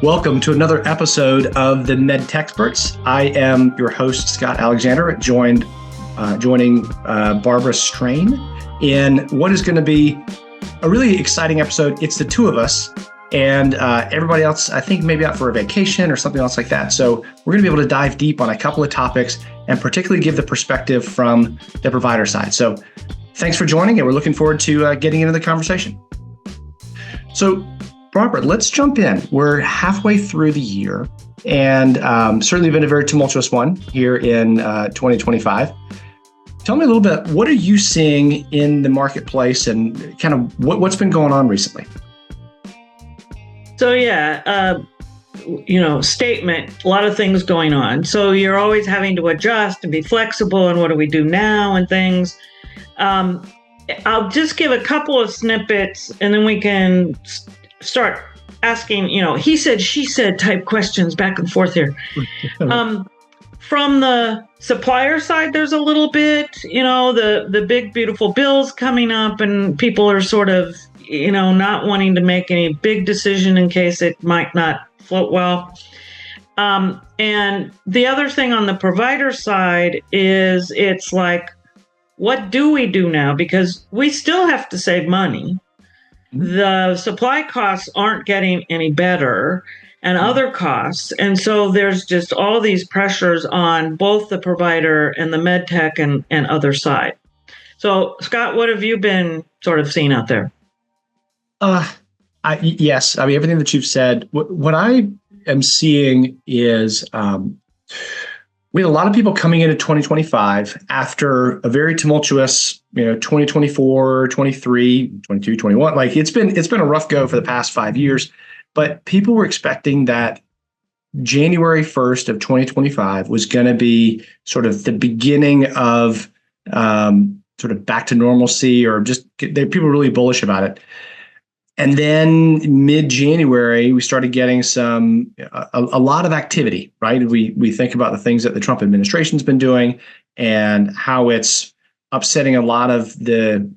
Welcome to another episode of the Medtech Experts. I am your host, Scott Alexander, joining Barbara Strain in what is going to be a really exciting episode. It's the two of us and everybody else, I think maybe out for a vacation or something else like that. So we're going to be able to dive deep on a couple of topics and particularly give the perspective from the provider side. So thanks for joining and we're looking forward to getting into the conversation. So Barbara, let's jump in. We're halfway through the year and certainly been a very tumultuous one here in 2025. Tell me a little bit, what are you seeing in the marketplace and kind of what's been going on recently? So statement, a lot of things going on. So you're always having to adjust and be flexible and what do we do now and things. I'll just give a couple of snippets and then we can start asking, he said, she said type questions back and forth here. From the supplier side, there's a little bit, the big, beautiful bills coming up and people are sort of, not wanting to make any big decision in case it might not float well. And the other thing on the provider side is it's like, what do we do now? Because we still have to save money. The supply costs aren't getting any better and other costs. And so there's just all these pressures on both the provider and the medtech and other side. So Scott, what have you been sort of seeing out there? Yes. I mean, everything that you've said, what I am seeing is we had a lot of people coming into 2025 after a very tumultuous, 2024, 23, 22, 21. Like it's been a rough go for the past 5 years, but people were expecting that January 1st of 2025 was going to be sort of the beginning of sort of back to normalcy, or just people were really bullish about it. And then mid-January, we started getting a lot of activity, right? We think about the things that the Trump administration's been doing and how it's upsetting a lot of the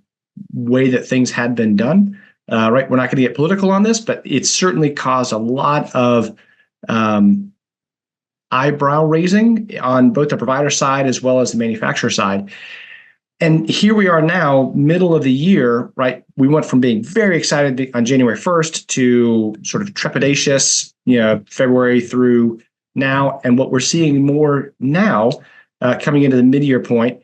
way that things had been done, right? We're not going to get political on this, but it's certainly caused a lot of eyebrow raising on both the provider side as well as the manufacturer side. And here we are now, middle of the year, right? We went from being very excited on January 1st to sort of trepidatious, February through now. And what we're seeing more now, coming into the mid-year point,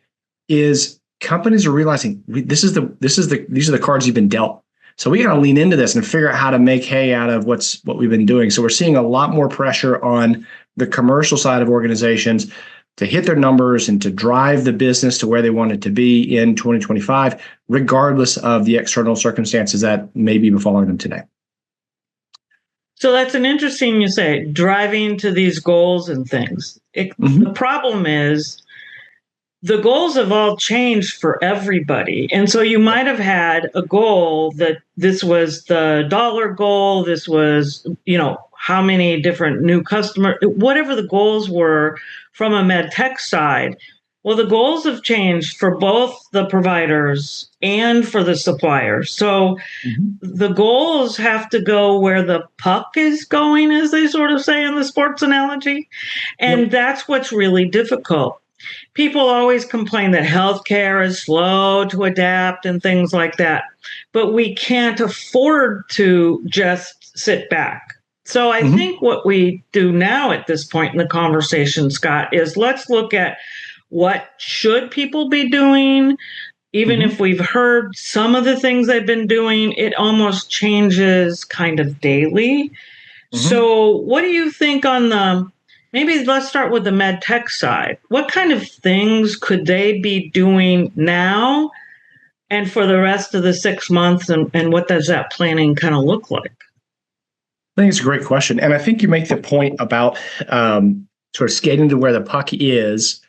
is companies are realizing these are the cards you've been dealt. So we got to lean into this and figure out how to make hay out of what we've been doing. So we're seeing a lot more pressure on the commercial side of organizations to hit their numbers and to drive the business to where they want it to be in 2025, regardless of the external circumstances that may be befalling them today. So that's an interesting, you say, driving to these goals and things. The problem is the goals have all changed for everybody. And so you might have had a goal that this was the dollar goal, this was, how many different new customers, whatever the goals were from a medtech side. Well, the goals have changed for both the providers and for the suppliers. So the goals have to go where the puck is going, as they sort of say in the sports analogy. And that's what's really difficult. People always complain that healthcare is slow to adapt and things like that, but we can't afford to just sit back. So I think what we do now at this point in the conversation, Scott, is let's look at what should people be doing. Even if we've heard some of the things they've been doing, it almost changes kind of daily. So what do you think on maybe let's start with the medtech side. What kind of things could they be doing now and for the rest of the 6 months? And what does that planning kind of look like? I think it's a great question. And I think you make the point about sort of skating to where the puck is.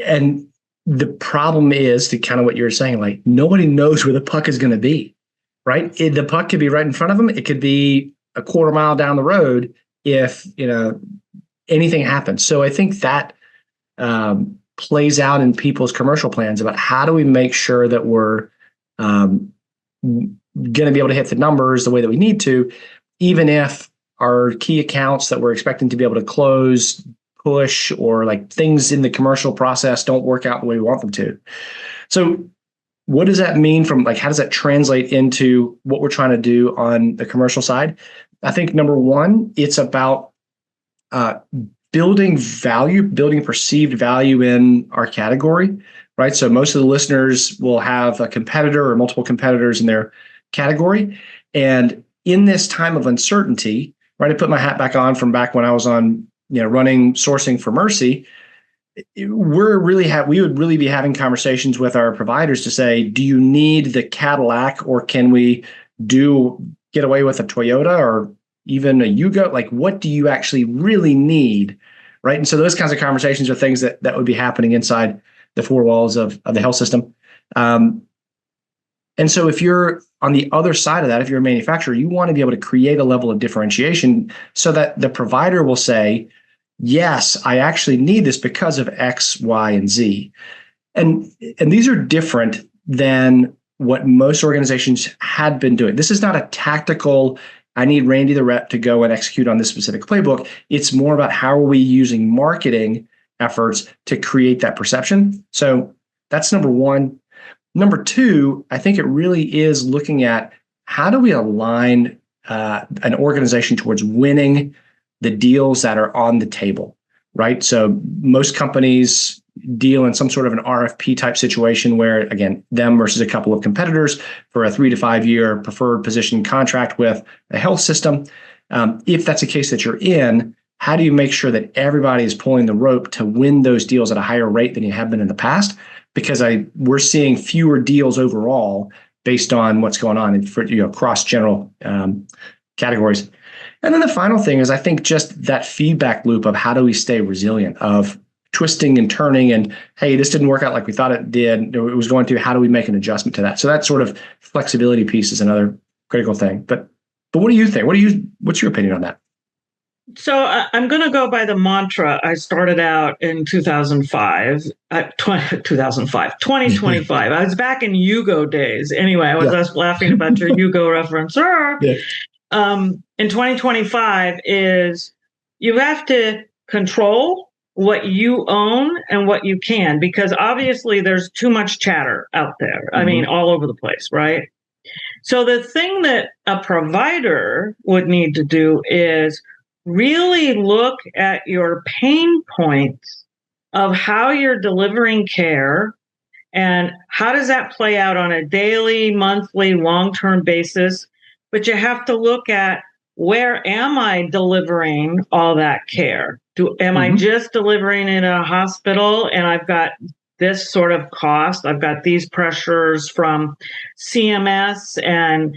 And the problem is to kind of what you're saying, like nobody knows where the puck is going to be, right? The puck could be right in front of them. It could be a quarter mile down the road if, anything happens. So I think that plays out in people's commercial plans about how do we make sure that we're going to be able to hit the numbers the way that we need to, even if our key accounts that we're expecting to be able to close, push, or like things in the commercial process don't work out the way we want them to. So what does that mean from like, how does that translate into what we're trying to do on the commercial side? I think number one, it's about building value, building perceived value in our category, right? So most of the listeners will have a competitor or multiple competitors in their category. And in this time of uncertainty, right, I put my hat back on from back when I was on, running sourcing for Mercy. We would really be having conversations with our providers to say, do you need the Cadillac, or can we get away with a Toyota or even a Yugo? Like, what do you actually really need, right? And so those kinds of conversations are things that would be happening inside the four walls of the health system. And so if you're on the other side of that, if you're a manufacturer, you want to be able to create a level of differentiation so that the provider will say, yes, I actually need this because of X, Y, and Z. And these are different than what most organizations had been doing. This is not a tactical, I need Randy the rep to go and execute on this specific playbook. It's more about how are we using marketing efforts to create that perception. So that's number one. Number two, I think it really is looking at how do we align an organization towards winning the deals that are on the table, right? So most companies deal in some sort of an RFP type situation where, again, them versus a couple of competitors for a 3 to 5 year preferred position contract with a health system. If that's a case that you're in, how do you make sure that everybody is pulling the rope to win those deals at a higher rate than you have been in the past? Because we're seeing fewer deals overall based on what's going on across general categories. And then the final thing is, I think, just that feedback loop of how do we stay resilient, of twisting and turning and, hey, this didn't work out like we thought it did. It was going to, how do we make an adjustment to that? So that sort of flexibility piece is another critical thing. But what do you think? What's your opinion on that? So I'm going to go by the mantra I started out in 2005. 2025. I was back in Yugo days. Anyway, I was just laughing about your Yugo reference. In 2025 is you have to control what you own and what you can, because obviously there's too much chatter out there. I mean, all over the place, right? So the thing that a provider would need to do is really look at your pain points of how you're delivering care and how does that play out on a daily, monthly, long-term basis. But you have to look at, where am I delivering all that care? Am I just delivering in a hospital and I've got this sort of cost? I've got these pressures from CMS and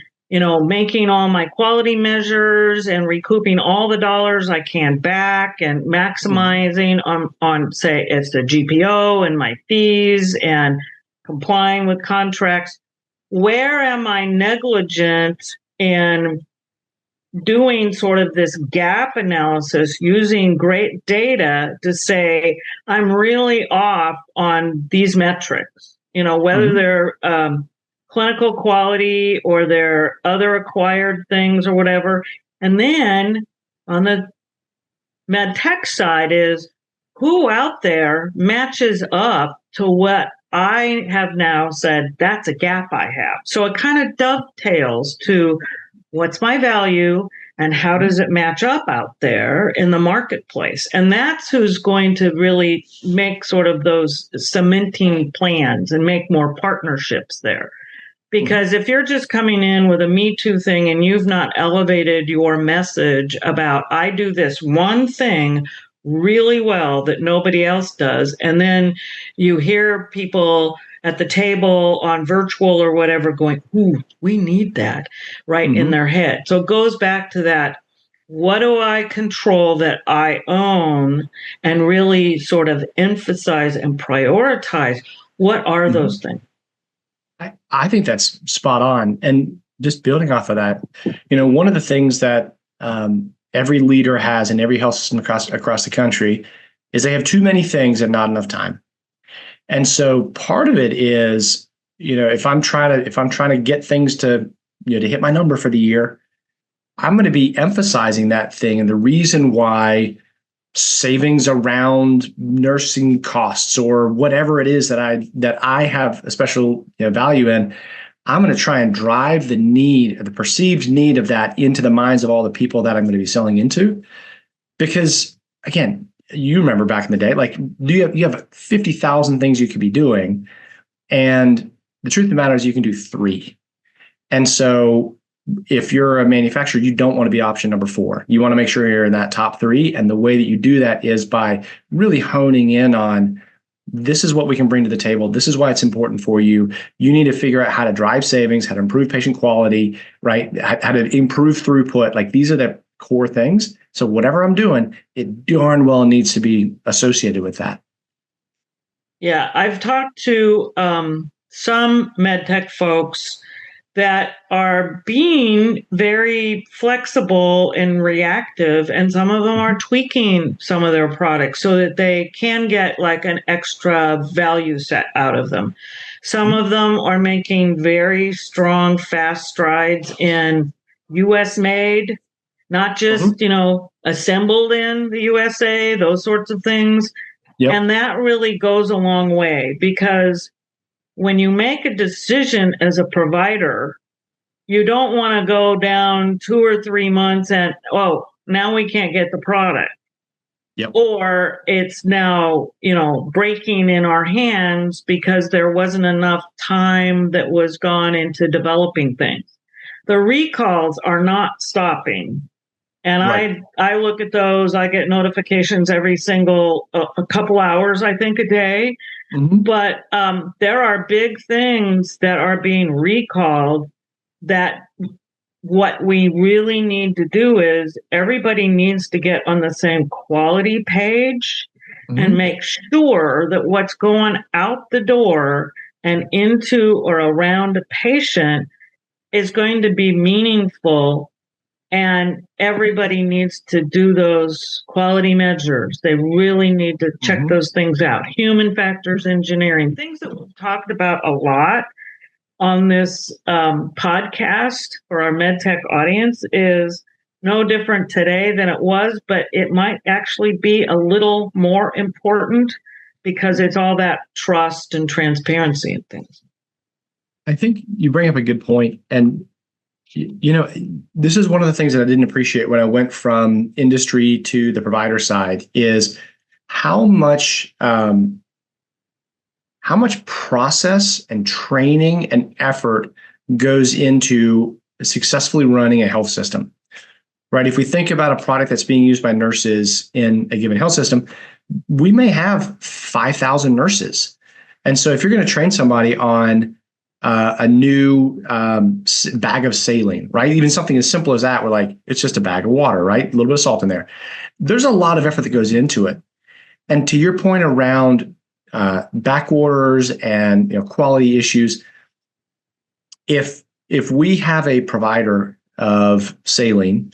making all my quality measures and recouping all the dollars I can back and maximizing on say, it's the GPO and my fees and complying with contracts. Where am I negligent in doing sort of this gap analysis using great data to say, I'm really off on these metrics, whether they're clinical quality or they're other acquired things or whatever. And then on the Medtech side is, who out there matches up to what I have now said, that's a gap I have. So it kind of dovetails to, what's my value and how does it match up out there in the marketplace? And that's who's going to really make sort of those cementing plans and make more partnerships there. Because if you're just coming in with a Me Too thing and you've not elevated your message about, I do this one thing really well that nobody else does, and then you hear people at the table on virtual or whatever going, ooh, we need that, right, in their head. So it goes back to that, what do I control that I own, and really sort of emphasize and prioritize, what are those things? I think that's spot on. And just building off of that, one of the things that every leader has in every health system across the country is they have too many things and not enough time. And so part of it is, if I'm trying to get things to, to hit my number for the year, I'm going to be emphasizing that thing. And the reason why savings around nursing costs or whatever it is that I have a special value in, I'm going to try and drive the perceived need of that into the minds of all the people that I'm going to be selling into. Because again, you remember back in the day, like you have 50,000 things you could be doing, and the truth of the matter is you can do 3. And so if you're a manufacturer, you don't want to be option number 4. You want to make sure you're in that top 3. And the way that you do that is by really honing in on, this is what we can bring to the table. This is why it's important for you. You need to figure out how to drive savings, how to improve patient quality, right? How to improve throughput. Like, these are the core things. So whatever I'm doing, it darn well needs to be associated with that. Yeah, I've talked to some medtech folks that are being very flexible and reactive, and some of them are tweaking some of their products so that they can get like an extra value set out of them. Some of them are making very strong, fast strides in US made, not just, assembled in the USA, those sorts of things. Yep. And that really goes a long way, because when you make a decision as a provider, you don't want to go down 2 or 3 months and, now we can't get the product. Yep. Or it's now, breaking in our hands because there wasn't enough time that was gone into developing things. The recalls are not stopping. And right. I look at those, I get notifications every single, a couple hours, I think, a day. Mm-hmm. But there are big things that are being recalled that what we really need to do is everybody needs to get on the same quality page and make sure that what's going out the door and into or around a patient is going to be meaningful. And everybody needs to do those quality measures. They really need to check those things out. Human factors engineering, things that we've talked about a lot on this podcast for our MedTech audience, is no different today than it was, but it might actually be a little more important because it's all that trust and transparency and things. I think you bring up a good point. And this is one of the things that I didn't appreciate when I went from industry to the provider side, is how much process and training and effort goes into successfully running a health system, right? If we think about a product that's being used by nurses in a given health system, we may have 5,000 nurses. And so if you're going to train somebody on a new bag of saline, right? Even something as simple as that, we're like, it's just a bag of water, right? A little bit of salt in there. There's a lot of effort that goes into it. And to your point around back orders and quality issues, if we have a provider of saline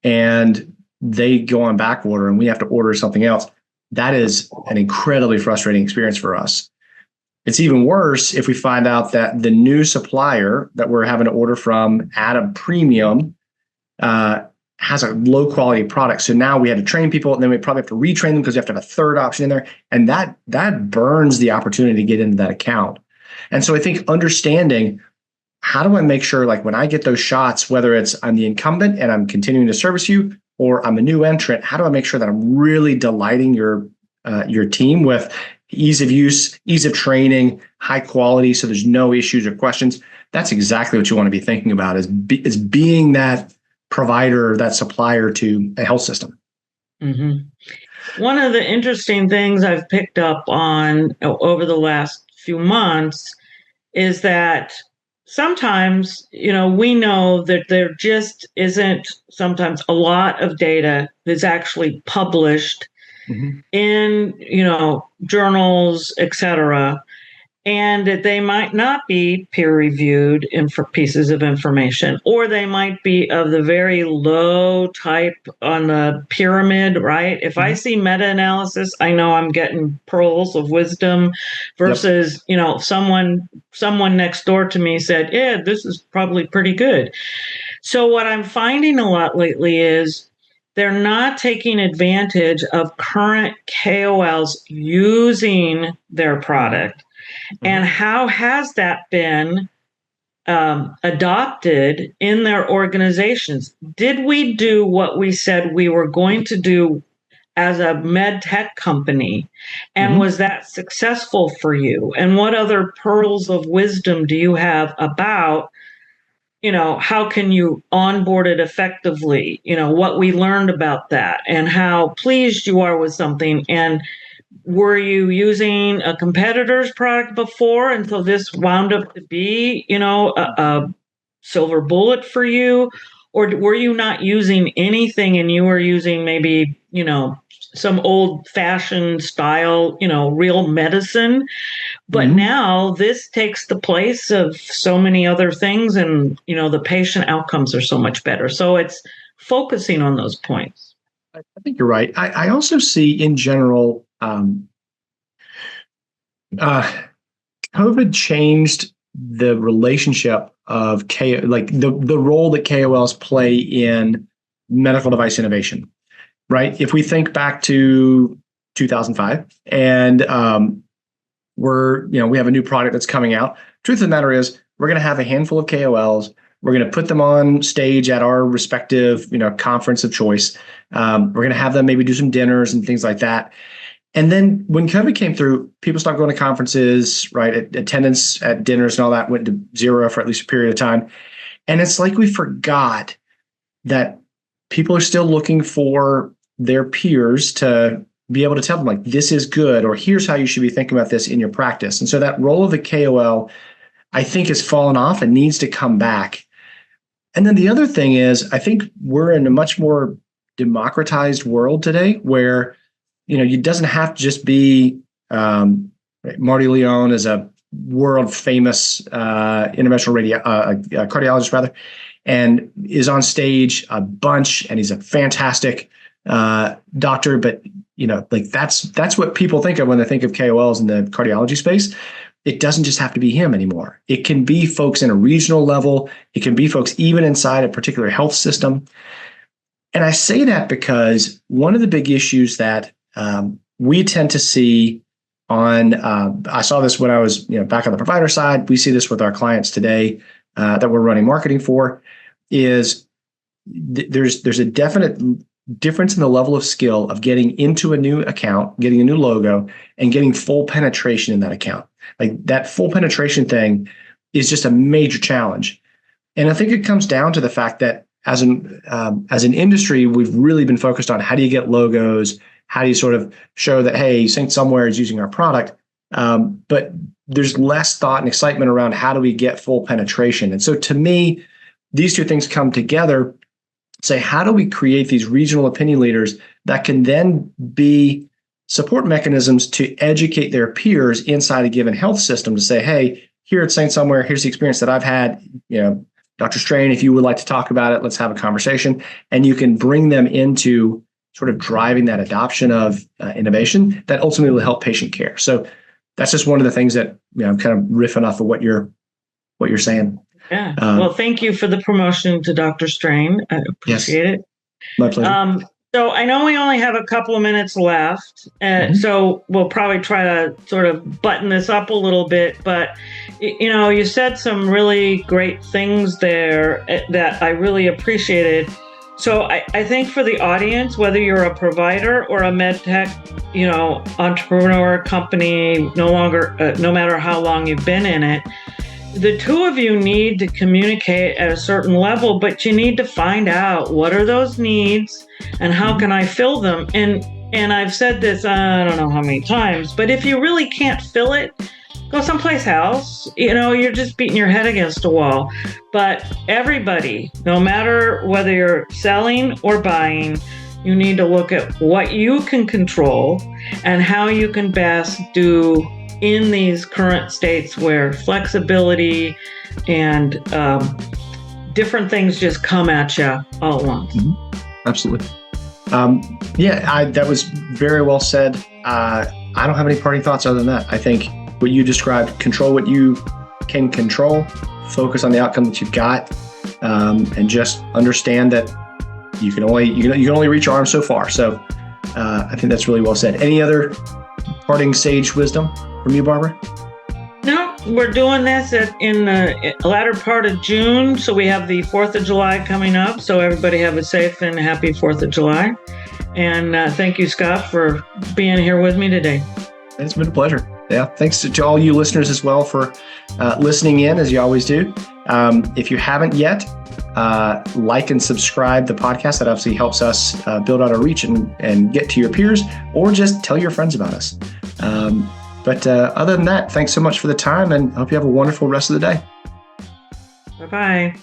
and they go on back order and we have to order something else, that is an incredibly frustrating experience for us. It's even worse if we find out that the new supplier that we're having to order from at a premium has a low quality product. So now we had to train people, and then we probably have to retrain them because we have to have a third option in there. And that burns the opportunity to get into that account. And so I think understanding, how do I make sure, like, when I get those shots, whether it's I'm the incumbent and I'm continuing to service you, or I'm a new entrant, how do I make sure that I'm really delighting your team with ease of use, ease of training, high quality, so there's no issues or questions? That's exactly what you want to be thinking about, is being that provider, that supplier to a health system. Mm-hmm. One of the interesting things I've picked up on over the last few months is that sometimes, we know that there just isn't sometimes a lot of data that's actually published in, journals, et cetera, and that they might not be peer-reviewed pieces of information, or they might be of the very low type on the pyramid, right? If I see meta-analysis, I know I'm getting pearls of wisdom versus, someone next door to me said, yeah, this is probably pretty good. So what I'm finding a lot lately is they're not taking advantage of current KOLs using their product. And how has that been adopted in their organizations? Did we do what we said we were going to do as a med tech company? And was that successful for you? And what other pearls of wisdom do you have about, how can you onboard it effectively? What we learned about that and how pleased you are with something. And were you using a competitor's product before? And so this wound up to be, a silver bullet for you? Or were you not using anything and you were using maybe, some old fashioned style, real medicine? But now this takes the place of so many other things, and, the patient outcomes are so much better. So it's focusing on those points. I think you're right. I also see in general, COVID changed the relationship of the role that KOLs play in medical device innovation, right? If we think back to 2005 and we have a new product that's coming out. Truth of the matter is we're going to have a handful of KOLs. We're going to put them on stage at our respective, conference of choice. We're going to have them maybe do some dinners and things like that. And then when COVID came through, people stopped going to conferences, right? Attendance at dinners and all that went to zero for at least a period of time. And it's like we forgot that people are still looking for their peers to be able to tell them, like, this is good, or here's how you should be thinking about this in your practice. And so that role of the KOL, I think, has fallen off and needs to come back. And then the other thing is, I think we're in a much more democratized world today where it doesn't have to just be Marty Leon is a world famous interventional cardiologist rather, and is on stage a bunch, and he's a fantastic doctor. But that's what people think of when they think of KOLs in the cardiology space. It doesn't just have to be him anymore. It can be folks in a regional level. It can be folks even inside a particular health system. And I say that because one of the big issues that we tend to see I saw this when I was back on the provider side. We see this with our clients today that we're running marketing for, is there's a definite difference in the level of skill of getting into a new account, getting a new logo, and getting full penetration in that account. Like that full penetration thing is just a major challenge. And I think it comes down to the fact that as an industry, we've really been focused on how do you get logos, how do you sort of show that, hey, St. Somewhere is using our product, but there's less thought and excitement around how do we get full penetration. And so to me, these two things come together, say, how do we create these regional opinion leaders that can then be support mechanisms to educate their peers inside a given health system to say, hey, here at St. Somewhere, here's the experience that I've had, Dr. Strain, if you would like to talk about it, let's have a conversation. And you can bring them into sort of driving that adoption of innovation that ultimately will help patient care. So that's just one of the things that I'm kind of riffing off of what you're saying. Yeah. Well, thank you for the promotion to Dr. Strain. I appreciate it. My pleasure. So I know we only have a couple of minutes left, so we'll probably try to sort of button this up a little bit. But, you said some really great things there that I really appreciated. So I think for the audience, whether you're a provider or a medtech, entrepreneur, company, no matter how long you've been in it, the two of you need to communicate at a certain level, but you need to find out what are those needs and how can I fill them. And I've said this, I don't know how many times, but if you really can't fill it, go someplace else. You're just beating your head against a wall. But everybody, no matter whether you're selling or buying, you need to look at what you can control and how you can best do in these current states where flexibility and different things just come at you all at once. Absolutely. That was very well said. I don't have any parting thoughts other than that. I think what you described, control what you can control, focus on the outcome that you've got. and just understand that you can only reach your arm so far. So I think that's really well said. Any other parting sage wisdom from you, Barbara? No, we're doing this in the latter part of June. So we have the 4th of July coming up. So everybody have a safe and happy 4th of July. And thank you, Scott, for being here with me today. It's been a pleasure. Yeah. Thanks to all you listeners as well for listening in, as you always do. If you haven't yet, like and subscribe the podcast. That obviously helps us build out our reach and get to your peers, or just tell your friends about us. But other than that, thanks so much for the time, and I hope you have a wonderful rest of the day. Bye-bye.